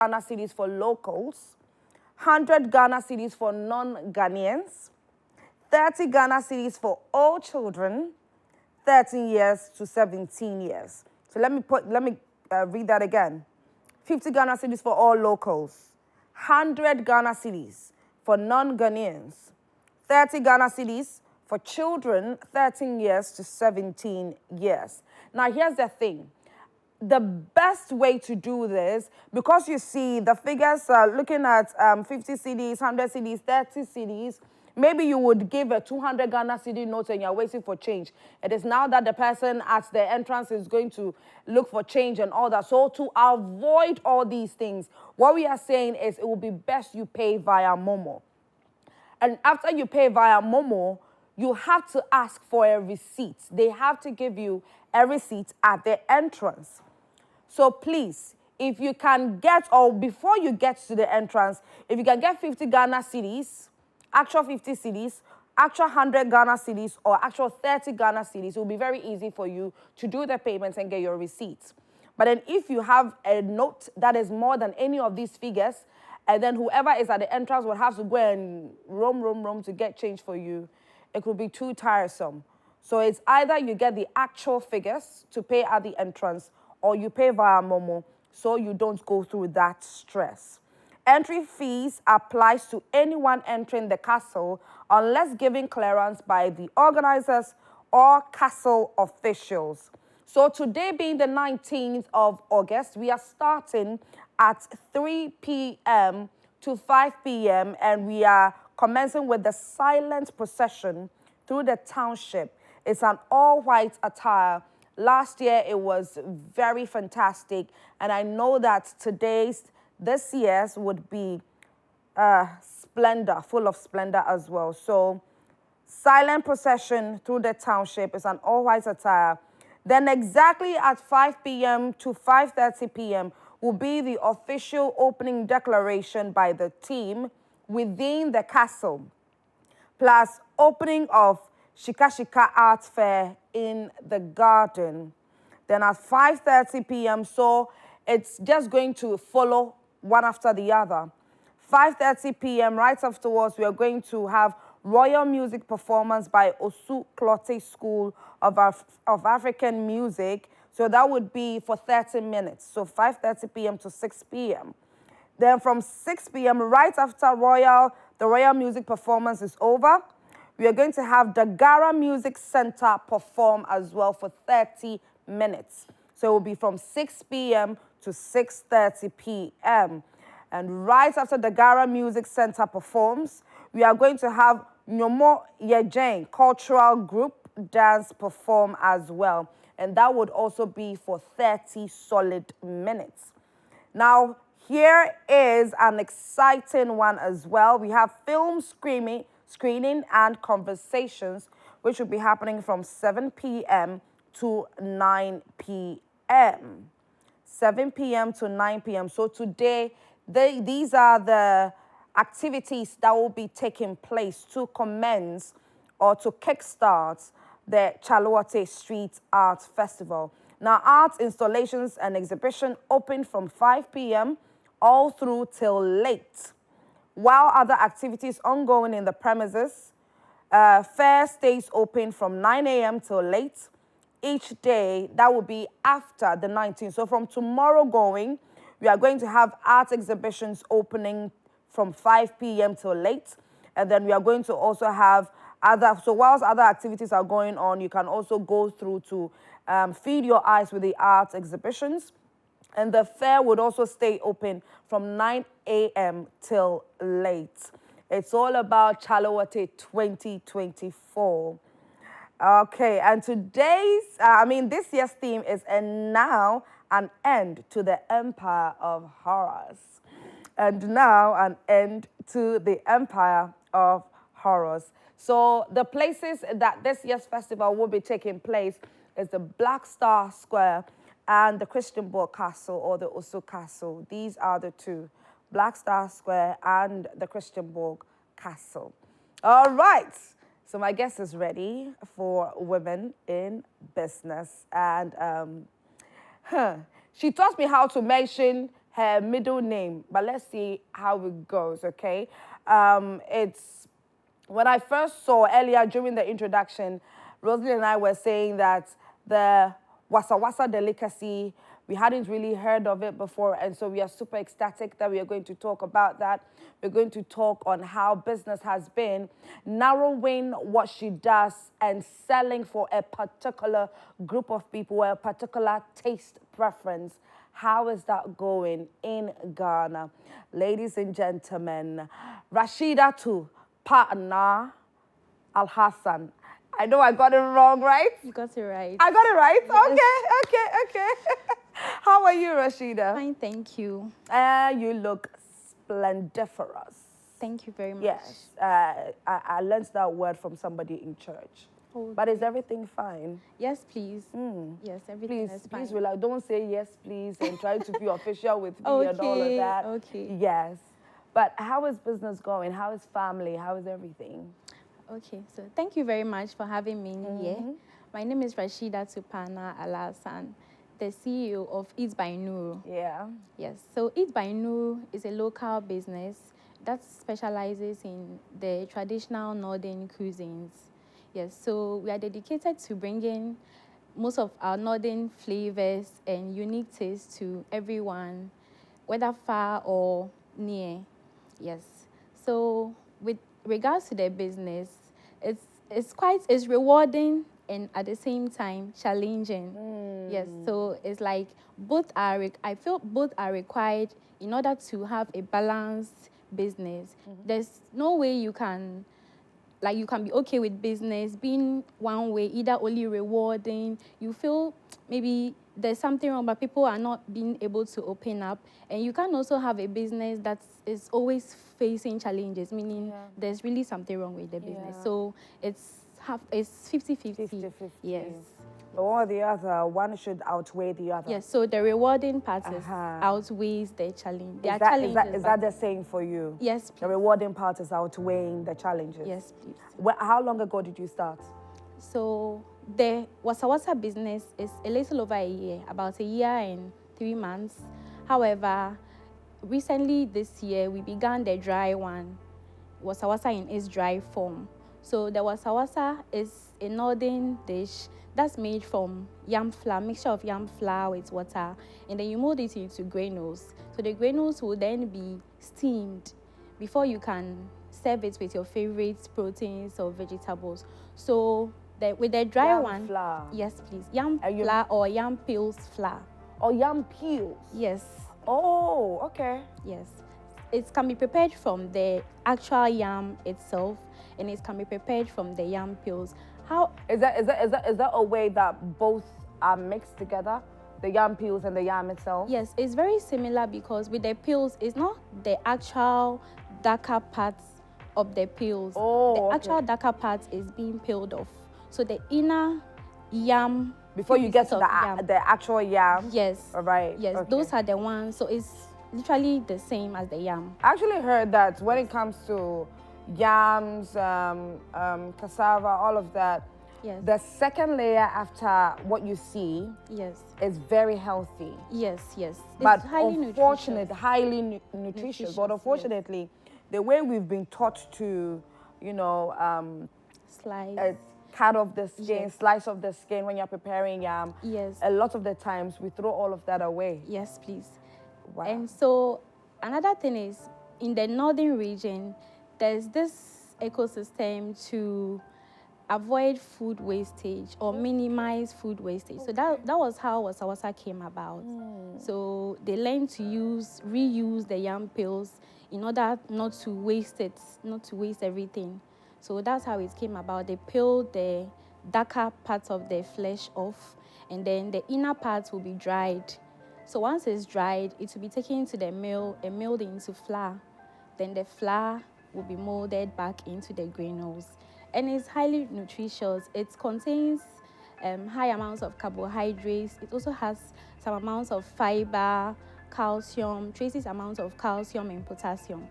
Ghana cedis for locals, 100 Ghana cedis for non-Ghanaians, 30 Ghana cedis for all children, 13 years to 17 years. So let me read that again. 50 Ghana cedis for all locals, 100 Ghana cedis for non-Ghanaians, 30 Ghana cedis for children 13 years to 17 years. Now, here's the thing. The best way to do this, because you see the figures are looking at 50 cedis, 100 cedis, 30 cedis, maybe you would give a 200 Ghana cedi note and you're waiting for change. It is now that the person at the entrance is going to look for change and all that. So to avoid all these things, what we are saying is it will be best you pay via Momo. And after you pay via Momo, you have to ask for a receipt. They have to give you a receipt at the entrance. So please, if you can get, or before you get to the entrance, if you can get 50 Ghana cedis, actual 50 cedis, actual 100 Ghana cedis, or actual 30 Ghana cedis, it will be very easy for you to do the payments and get your receipts. But then if you have a note that is more than any of these figures, and then whoever is at the entrance will have to go and roam to get change for you, it could be too tiresome. So it's either you get the actual figures to pay at the entrance, or you pay via Momo so you don't go through that stress. Entry fees applies to anyone entering the castle unless given clearance by the organizers or castle officials. So today being the 19th of August, we are starting at 3 p.m. to 5 p.m. and we are commencing with the silent procession through the township. It's an all-white attire. Last year, it was very fantastic. And I know that this year's would be splendor, full of splendor as well. So silent procession through the township is an all-white attire. Then exactly at 5 p.m. to 5:30 p.m. will be the official opening declaration by the team within the castle, plus opening of Shika Shika Art Fair in the garden. Then at 5:30 p.m., so it's just going to follow one after the other. 5:30 p.m., right afterwards, we are going to have royal music performance by Osu Clotte School of African Music. So that would be for 30 minutes. So 5:30 p.m. to 6 p.m. Then from 6 p.m., right after the royal music performance is over, we are going to have the Gara Music Center perform as well for 30 minutes. So it will be from 6 p.m. to 6:30 p.m. And right after the Gara Music Center performs, we are going to have Nyomo Yejane Cultural Group dance perform as well. And that would also be for 30 solid minutes. Now, here is an exciting one as well. We have film screening and conversations, which will be happening from 7 p.m. to 9 p.m. 7 p.m. to 9 p.m. So today, these are the activities that will be taking place to commence or to kickstart the Chalote Street Art Festival. Now, art installations and exhibition open from 5 p.m. all through till late, while other activities ongoing in the premises. Fair stays open from 9 a.m. till late each day. That will be after the 19th. So from tomorrow going, we are going to have art exhibitions opening from 5 p.m. till late. And then we are going to also have so whilst other activities are going on, you can also go through to feed your eyes with the art exhibitions. And the fair would also stay open from 9 a.m. till late. It's all about Chalote 2024. Okay, and this year's theme is "And now an end to the Empire of Horrors." And now an end to the Empire of Horrors. So the places that this year's festival will be taking place is the Black Star Square and the Christianborg Castle, or the Osu Castle. These are the two, Black Star Square and the Christianborg Castle. All right, so my guest is ready for Women in Business. And she taught me how to mention her middle name, but let's see how it goes, okay? It's when I first saw earlier during the introduction, Rosalie and I were saying that the Wasawasa delicacy, we hadn't really heard of it before, and so we are super ecstatic that we are going to talk about that. We're going to talk on how business has been narrowing what she does and selling for a particular group of people, a particular taste preference. How is that going in Ghana? Ladies and gentlemen, Rashida to partner Al Hassan. I know I got it wrong, right? You got it right. I got it right? Yes. Okay. How are you, Rashida? Fine, thank you. You look splendiferous. Thank you very much. Yes, I learned that word from somebody in church. Oh, but is everything fine? Yes, please. Yes, everything is fine. Please, don't say yes, please, and try to be official with me and all of that. Okay. Yes. But how is business going? How is family? How is everything? Okay, so thank you very much for having me here. My name is Rashida Tupana Alasan, the CEO of Eat by Noor. Yeah. Yes, so Eat by Noor is a local business that specializes in the traditional northern cuisines. Yes, so we are dedicated to bringing most of our northern flavors and unique tastes to everyone, whether far or near. Yes, so with regards to the business, it's rewarding and at the same time challenging. Yes, so it's like I feel both are required in order to have a balanced business. There's no way you can be okay with business being one way, either only rewarding. You feel maybe there's something wrong, but people are not being able to open up. And you can also have a business that is always facing challenges, meaning there's really something wrong with the business. So it's 50-50. Yes. But one or the other, one should outweigh the other. Yes, so the rewarding part outweighs the challenge. Is that the same for you? Yes, please. The rewarding part is outweighing the challenges? Yes, please. How long ago did you start? So the Wasawasa business is a little over a year, about a year and 3 months. However, recently this year, we began the dry one, Wasawasa in its dry form. So the Wasawasa is a northern dish that's made from yam flour, mixture of yam flour with water, and then you mold it into granules. So the granules will then be steamed before you can serve it with your favorite proteins or vegetables. So with the dry yam flour. Yes, please. Yam flour or yam peels flour. Or yam peels? Yes. Oh, okay. Yes. It can be prepared from the actual yam itself, and it can be prepared from the yam peels. How is that a way that both are mixed together, the yam peels and the yam itself? Yes, it's very similar because with the peels, it's not the actual darker parts of the peels. The actual darker part is being peeled off. So the inner yam, before you get to the actual yam. Yes. All right. Yes, those are the ones. So it's literally the same as the yam. I actually heard that when it comes to yams, cassava, all of that, the second layer after what you see is very healthy. Yes. But it's highly nutritious. But unfortunately, the way we've been taught to, slice, cut off the skin, slice off the skin when you're preparing yam. Yes. A lot of the times we throw all of that away. Yes, please. Wow. And so another thing is, in the northern region, there's this ecosystem to avoid food wastage or minimize food wastage. So that was how Wasawasa came about. So they learned to reuse the yam peels in order not to waste it, not to waste everything. So that's how it came about. They peeled the darker parts of the flesh off, and then the inner parts will be dried. So once it's dried, it will be taken to the mill and milled into flour. Then the flour will be molded back into the granules. And it's highly nutritious. It contains high amounts of carbohydrates. It also has some amounts of fiber, calcium, traces amounts of calcium and potassium.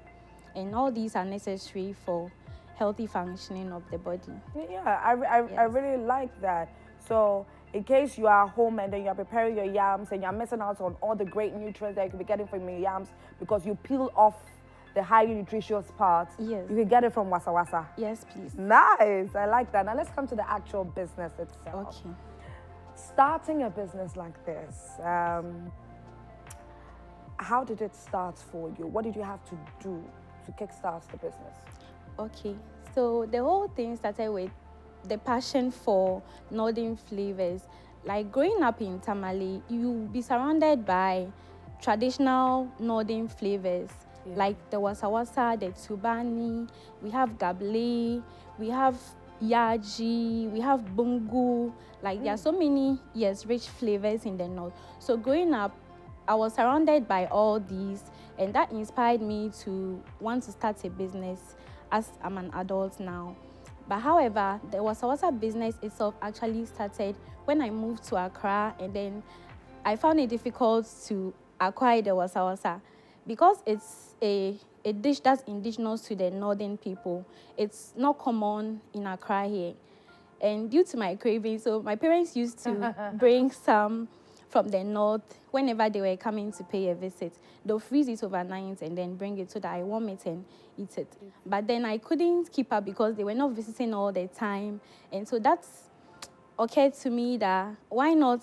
And all these are necessary for healthy functioning of the body. Yeah, I really like that. So in case you are home and then you are preparing your yams and you're missing out on all the great nutrients that you could be getting from your yams because you peel off the highly nutritious parts. Yes. You can get it from Wasawasa. Yes, please. Nice. I like that. Now let's come to the actual business itself. Okay. Starting a business like this, how did it start for you? What did you have to do to kickstart the business? Okay. So the whole thing started with the passion for northern flavors. Like growing up in Tamale, you'll be surrounded by traditional northern flavors. Yeah. Like the Wasawasa, the Tubani, we have Gable, we have Yaji, we have Bungu. Like there are so many, yes, rich flavors in the north. So growing up, I was surrounded by all these, and that inspired me to want to start a business as I'm an adult now. But however, the Wasawasa business itself actually started when I moved to Accra, and then I found it difficult to acquire the Wasawasa because it's a dish that's indigenous to the northern people. It's not common in Accra here. And due to my craving, so my parents used to bring some from the north whenever they were coming to pay a visit. They'll freeze it overnight and then bring it so that I warm it and eat it. But then I couldn't keep up because they were not visiting all the time. And so that's occurred to me that why not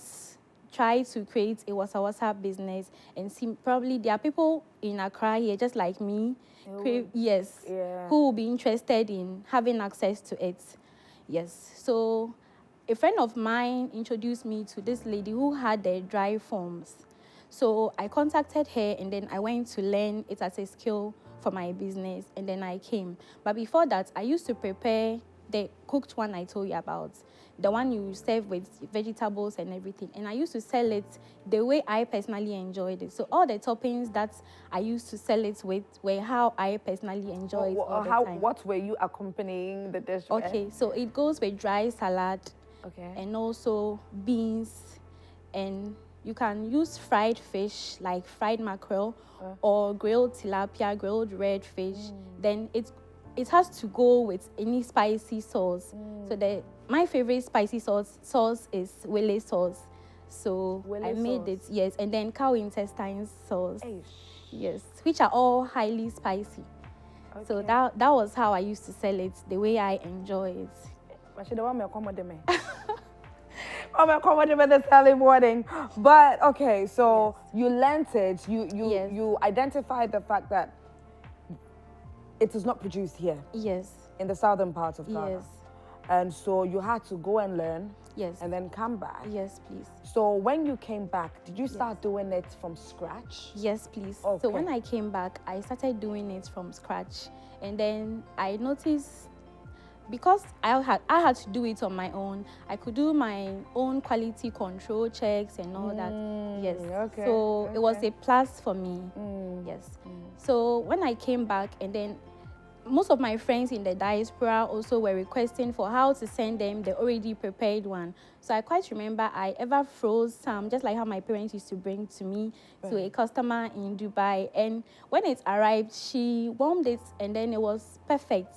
try to create a Wasawasa business and see, probably there are people in Accra here just like me, yes, who will be interested in having access to it. Yes, so a friend of mine introduced me to this lady who had the dry forms. So I contacted her and then I went to learn it as a skill for my business, and then I came. But before that, I used to prepare the cooked one I told you about, the one you serve with vegetables and everything. And I used to sell it the way I personally enjoyed it. So all the toppings that I used to sell it with were how I personally enjoyed it all the time. What were you accompanying the dish with? Okay, so it goes with dry salad, okay, and also beans, and you can use fried fish like fried mackerel or grilled tilapia, grilled red fish. Then it has to go with any spicy sauce. So my favorite spicy sauce is Wele sauce. So I made it, yes, and then cow intestine sauce. Yes, which are all highly spicy. Okay. So that was how I used to sell it, the way I enjoy it. I'm accommodating this early morning. But okay, so you learnt it. You identified the fact that it is not produced here. Yes. In the southern part of Ghana. Yes. And so you had to go and learn. Yes. And then come back. Yes, please. So when you came back, did you start doing it from scratch? Yes, please. Okay. So when I came back, I started doing it from scratch. And then I noticed, because I had to do it on my own, I could do my own quality control checks and all that. Yes. Okay. So it was a plus for me. Yes. So when I came back, and then most of my friends in the diaspora also were requesting for how to send them the already prepared one. So I quite remember I ever froze some, just like how my parents used to bring to me, to a customer in Dubai. And when it arrived, she warmed it and then it was perfect.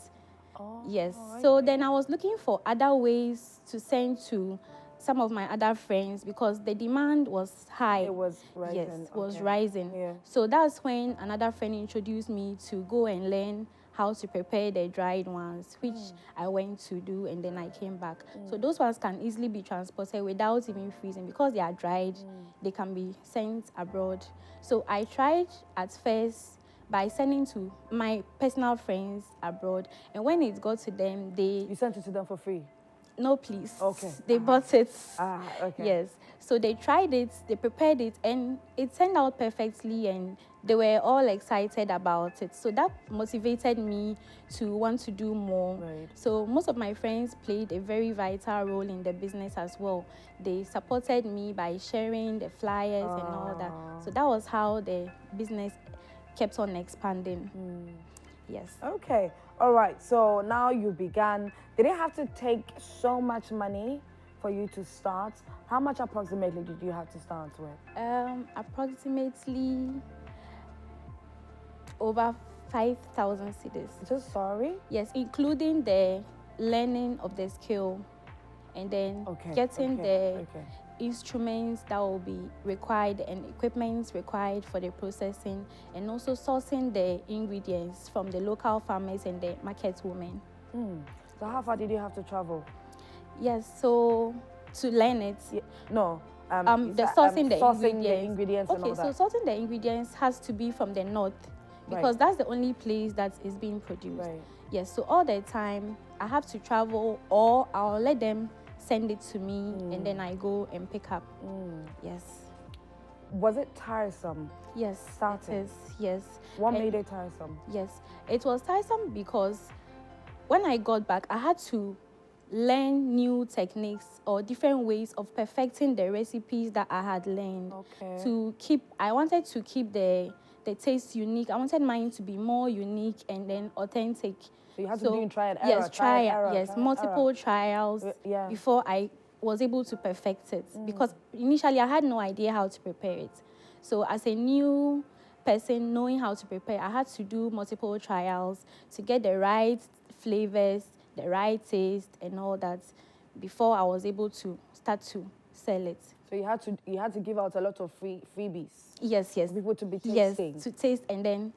Yes. So then I was looking for other ways to send to some of my other friends because the demand was high. It was rising. Yes, it was rising. Yeah. So that's when another friend introduced me to go and learn how to prepare the dried ones, which I went to do, and then I came back. So those ones can easily be transported without even freezing because they are dried. They can be sent abroad. So I tried at first by sending to my personal friends abroad, and when it got to them, You sent it to them for free? No, please. Okay. They bought it. Okay. Yes. So they tried it, they prepared it, and it turned out perfectly, and they were all excited about it. So that motivated me to want to do more. Right. So most of my friends played a very vital role in the business as well. They supported me by sharing the flyers and all that. So that was how the business kept on expanding. Yes. Okay. All right. So now you began. Did it have to take so much money for you to start? How much approximately did you have to start with? Approximately over 5,000 cedis. Just sorry? Yes, including the learning of the skill. and then Okay. getting the Okay. instruments that will be required and equipment required for the processing, and also sourcing the ingredients from the local farmers and the market women. So how far did you have to travel? Yes, so to learn it. No. The sourcing the ingredients and Okay, all so that. sourcing the ingredients has to be from the north, because that's the only place that is being produced. Right. Yes, so all the time I have to travel, or I'll let them send it to me, and then I go and pick up. Yes. Was it tiresome? Yes, Starting? it is. Yes. What made it tiresome? Yes, it was tiresome because when I got back, I had to learn new techniques or different ways of perfecting the recipes that I had learned. Okay. I wanted to keep the taste unique. I wanted mine to be more unique and then authentic. So you had to do try and error. Yes, multiple trials before I was able to perfect it. Because initially I had no idea how to prepare it. So as a new person knowing how to prepare, I had to do multiple trials to get the right flavors, the right taste, and all that before I was able to start to sell it. So you had to give out a lot of freebies. Yes. For people to be tasting. Yes, to taste and then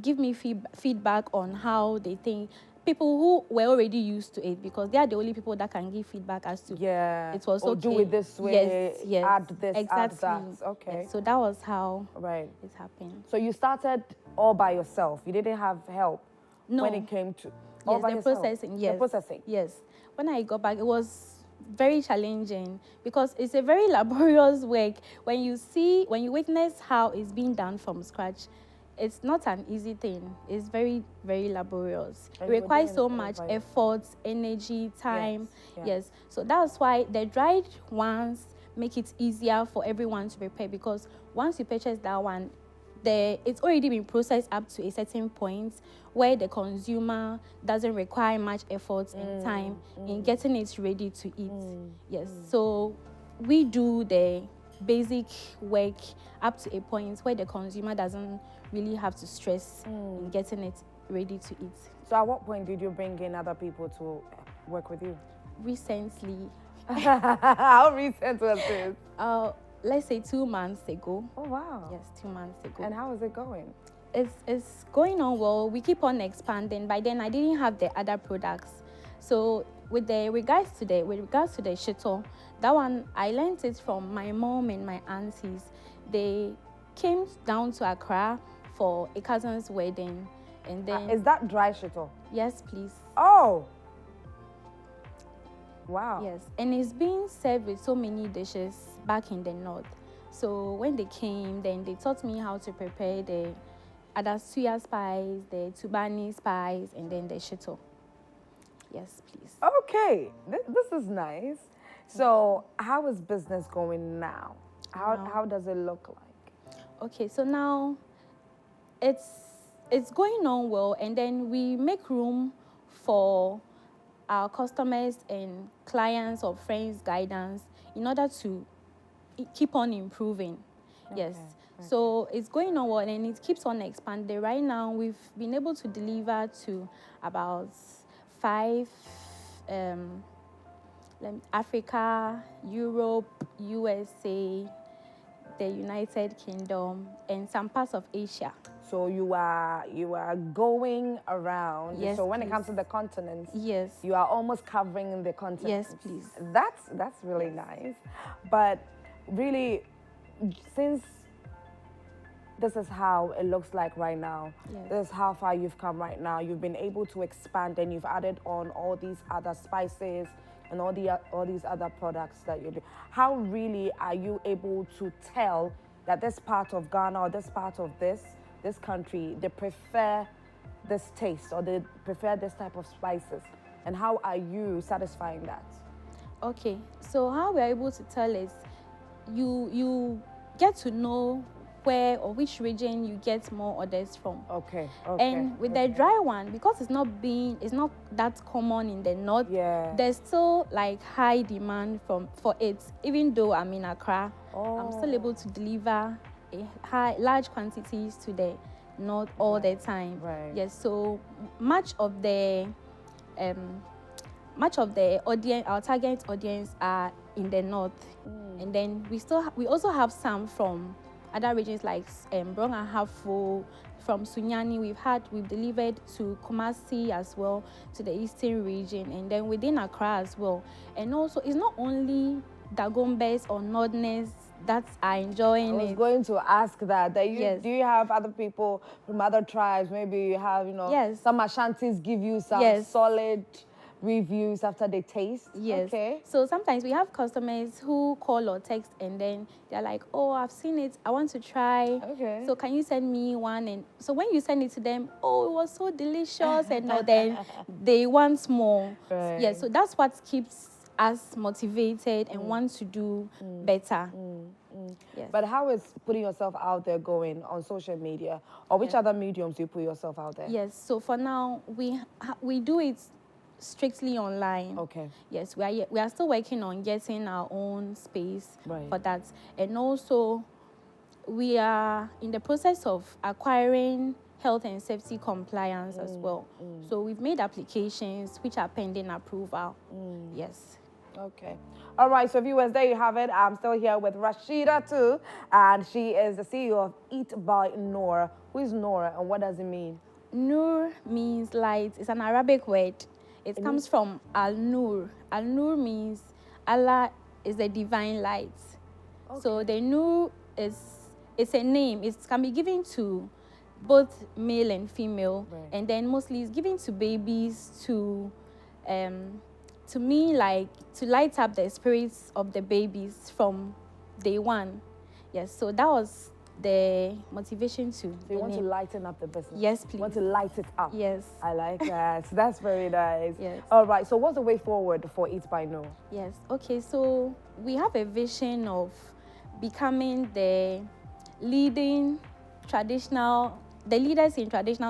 give me feedback on how they think. People who were already used to it, because they are the only people that can give feedback as to it was okay. Do it this way. Yes. Add this. Exactly. Add that. Okay. Yes, so that was how it happened. So you started all by yourself. You didn't have help. No. When it came to processing. Yes. The processing. Yes. When I got back, it was very challenging because it's a very laborious work. When you witness how it's being done from scratch, it's not an easy thing. It's very, very laborious. It requires so much effort, energy, time. Yes. So that's why the dried ones make it easier for everyone to prepare, because once you purchase that one, it's already been processed up to a certain point where the consumer doesn't require much effort and time in getting it ready to eat. Yes. So we do the basic work up to a point where the consumer doesn't really have to stress in getting it ready to eat. So at what point did you bring in other people to work with you? Recently. How recent was this? Let's say 2 months ago. Oh, wow. Yes, 2 months ago. And how is it going? It's going on well. We keep on expanding. By then, I didn't have the other products. So with regards to the shito, that one, I learned it from my mom and my aunties. They came down to Accra for a cousin's wedding. And then... is that dry shito? Yes, please. Oh! Wow. Yes, and it's being served with so many dishes back in the north. So when they came, then they taught me how to prepare the adasuya spice, the tubani spice, and then the shito. Yes, please. Okay, this is nice. So how is business going now? How does it look like? Okay, so now it's going on well, and then we make room for our customers and clients or friends' guidance in order to keep on improving. Yes. Okay. So it's going on well and it keeps on expanding. Right now, we've been able to deliver to about 5 Africa, Europe, USA, the United Kingdom, and some parts of Asia. So you are going around. Yes. So when it comes to the continents, yes, you are almost covering the continents. Yes, please. That's really nice. But really, since this is how it looks like right now, this is how far you've come right now. You've been able to expand, and you've added on all these other spices and all these other products that you do. How really are you able to tell that this part of Ghana or this part of this country, they prefer this taste or they prefer this type of spices? And how are you satisfying that? Okay, so how we're able to tell is you get to know where or which region you get more orders from. Okay. And with the dry one, because it's not that common in the north, there's still like high demand for it. Even though I'm in Accra, I'm still able to deliver large quantities to the north all the time. Right. Yes, so much of the much of the audience, our target audience, are in the north, and then we also have some from other regions like Brong and Hafo, from Sunyani. We've delivered to Kumasi as well, to the eastern region, and then within Accra as well. And also, it's not only Dagombes or Northerners that are enjoying it. I was going to ask that. Yes. Do you have other people from other tribes? Maybe you have, Yes. some Ashantis give you some solid reviews after they taste. Yes. Okay. So sometimes we have customers who call or text, and then they're like, "Oh, I've seen it. I want to try. Okay. So can you send me one?" And so when you send it to them, "Oh, it was so delicious," and then they want more. Right. Yeah. So that's what keeps us motivated and want to do better. Yes. But how is putting yourself out there going on social media, or which other mediums do you put yourself out there? Yes. So for now, we do it strictly online. Okay. Yes, we are still working on getting our own space Right. for that, and also we are in the process of acquiring health and safety compliance as well. So we've made applications which are pending approval. Yes. Okay. All right, so viewers, there you have it. I'm still here with Rashida too, and she is the CEO of Eat by Noor. Who is Noor, and what does it mean? Noor means light. It's an Arabic word. It comes from Al-Nur. Al-Nur means Allah is the divine light. Okay. So the Nur it's a name. It can be given to both male and female, right. And then mostly it's given to babies to me, like to light up the spirits of the babies from day one. Yes, so that was the motivation to. So you want to lighten up the business? Yes, please. You want to light it up? Yes. I like that. So that's very nice. Yes. All right, so what's the way forward for Eat by Noor? Yes, okay, so we have a vision of becoming the leaders in traditional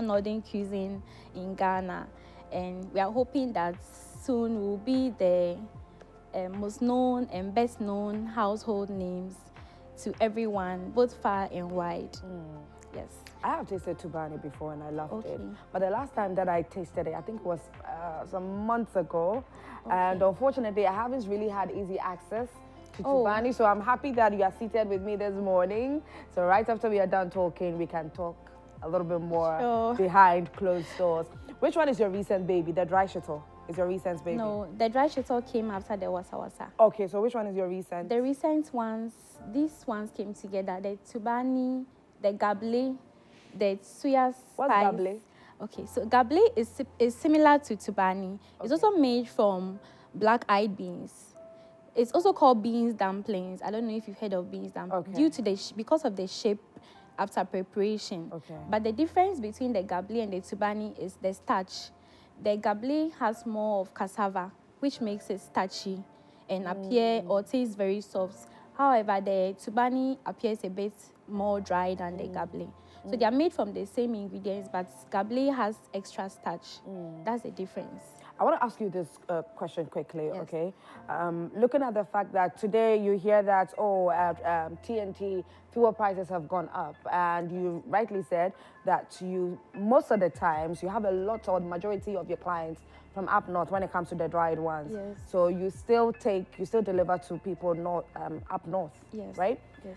northern cuisine in Ghana, and we are hoping that soon we'll be the most known and best known household names to everyone, both far and wide. Yes. I have tasted Tubani before and I loved it. Okay. But the last time that I tasted it, I think it was some months ago. Okay. And unfortunately, I haven't really had easy access to Tubani. So I'm happy that you are seated with me this morning. So right after we are done talking, we can talk a little bit more behind closed doors. Which one is your recent baby? The dry shuttle is your recent baby? No, the dry shuttle came after the Wasawasa. Okay, so which one is your recent? The recent ones, these ones came together. The Tubani, the Gable, the Suya spice. What's Gable? Okay, so Gable is similar to Tubani. Okay. It's also made from black-eyed beans. It's also called beans dumplings. I don't know if you've heard of beans dumplings. Okay. Because of the shape after preparation. Okay. But the difference between the Gable and the Tubani is the starch. The Gable has more of cassava, which makes it starchy and appear or taste very soft. However, the Tubani appears a bit more dry than the Gable. So they are made from the same ingredients, but Gable has extra starch. That's the difference. I want to ask you this question quickly, yes. Okay? Looking at the fact that today you hear that, TNT fuel prices have gone up, and you rightly said that most of the times, you have a lot or the majority of your clients from up north when it comes to the dried ones. Yes. So you still deliver to people up north, yes. Right? Yes.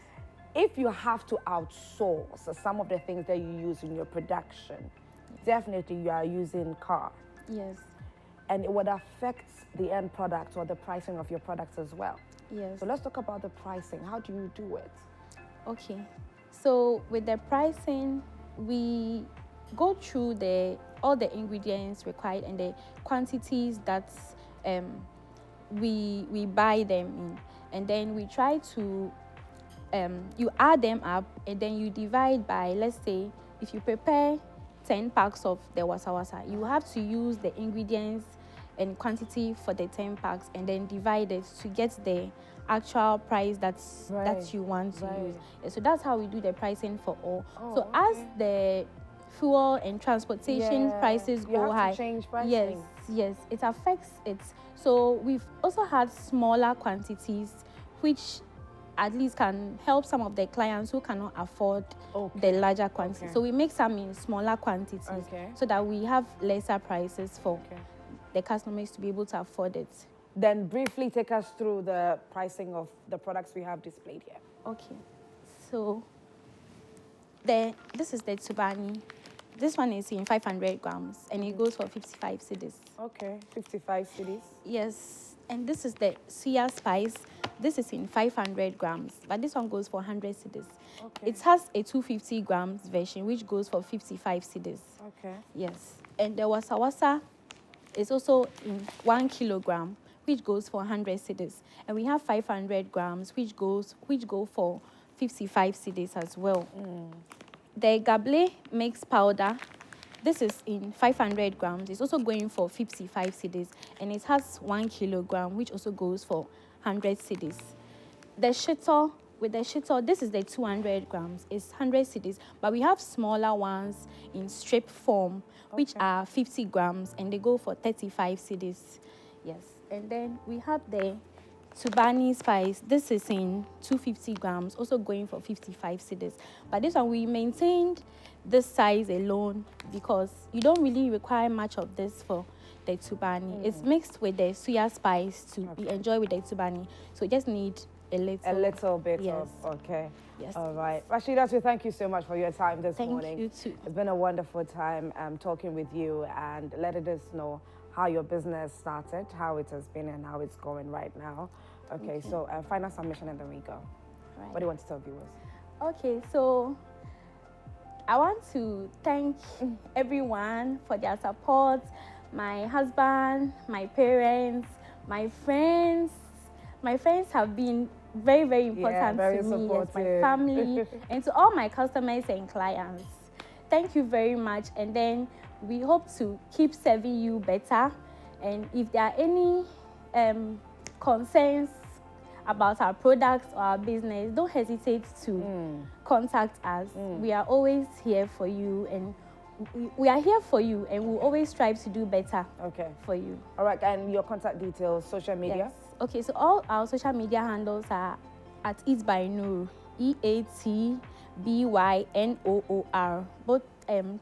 If you have to outsource some of the things that you use in your production, definitely you are using car. Yes. And it would affect the end product or the pricing of your products as well. Yes. So let's talk about the pricing. How do you do it? Okay. So with the pricing, we go through all the ingredients required and the quantities that we buy them in. And then we try to, you add them up and then you divide by, let's say, if you prepare 10 packs of the wasawasa, you have to use the ingredients and quantity for the 10 packs and then divide it to get the actual price that you want to use. Yeah, so that's how we do the pricing for all. As the fuel and transportation prices go high, to change pricing. Yes, it affects it. So we've also had smaller quantities, which at least can help some of the clients who cannot afford the larger quantities. So we make some in smaller quantities so that we have lesser prices for the customers to be able to afford it. Then briefly take us through the pricing of the products we have displayed here. Okay, so this is the Tubani. This one is in 500 grams and it goes for 55 cedis. Okay, 55 cedis. Yes, and this is the suya spice. This is in 500 grams, but this one goes for 100 cedis. Okay. It has a 250 grams version, which goes for 55 cedis. Okay. Yes, and the wasawasa is also in 1 kilogram, which goes for 100 cedis. And we have 500 grams, which go for 55 cedis as well. The gable mix powder, this is in 500 grams. It's also going for 55 cedis, and it has 1 kilogram, which also goes for 100 cedis. The shito, with the shito, this is the 200 grams. It's 100 cedis, but we have smaller ones in strip form, which are 50 grams, and they go for 35 cedis. Yes, and then we have the Tubani spice. This is in 250 grams, also going for 55 cedis. But this one, we maintained this size alone because you don't really require much of this for the Tubani. It's mixed with the suya spice to be enjoyed with the Tubani. So you just need a little bit yes. of, okay. Yes. All right. Rashida, so thank you so much for your time this morning. Thank you too. It's been a wonderful time talking with you and letting us know how your business started, how it has been, and how it's going right now. Okay, so final submission and then we go. Right. What do you want to tell viewers? Okay, so I want to thank everyone for their support. My husband, my parents, my friends. My friends have been very, very important very to me, as my supportive. family, and to all my customers and clients. Thank you very much. And then we hope to keep serving you better. And if there are any concerns about our products or our business, don't hesitate to contact us. We are always here for you, and we are here for you, and we'll always strive to do better for you. All right, and your contact details, social media? Yes. Okay, so all our social media handles are at Eat by Noor, EATBYNOOR, both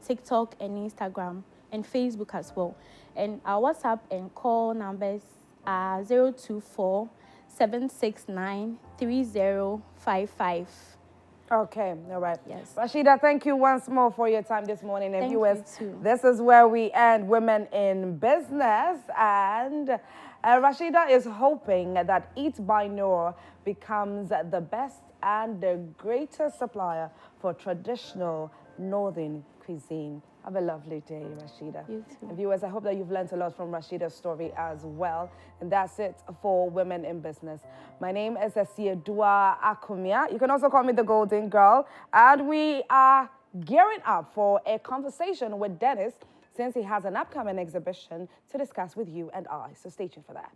TikTok and Instagram, and Facebook as well. And our WhatsApp and call numbers are 024-769-3055. Okay, all right. Yes. Rashida, thank you once more for your time this morning. And Thank viewers, you too. this is where we end Women in Business. And Rashida is hoping that Eat by Noor becomes the best and the greatest supplier for traditional Northern cuisine. Have a lovely day, Rashida. You too. And viewers, I hope that you've learned a lot from Rashida's story as well. And that's it for Women in Business. My name is Dua Akumia. You can also call me the Golden Girl. And we are gearing up for a conversation with Dennis, since he has an upcoming exhibition to discuss with you and I. So stay tuned for that.